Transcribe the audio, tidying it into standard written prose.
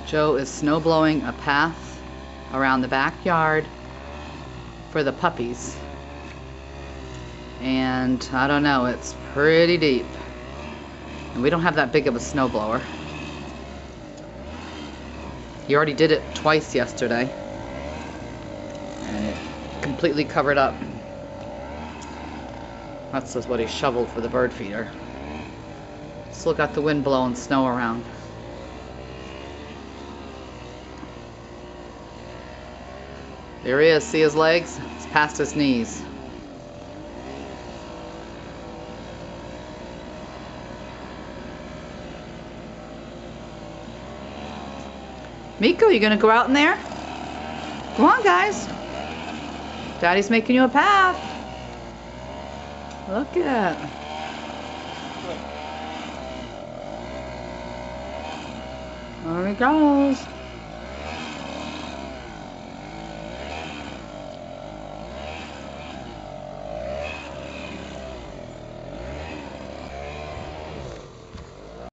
Joe is snow blowing a path around the backyard for the puppies. And I don't know, it's pretty deep. And we don't have that big of a snow blower. He already did it twice yesterday. And it completely covered up. That's just what he shoveled for the bird feeder. Still got the wind blowing snow around. There he is, see his legs? It's past his knees. Miko, you gonna go out in there? Come on, guys. Daddy's making you a path. Look at it. There he goes.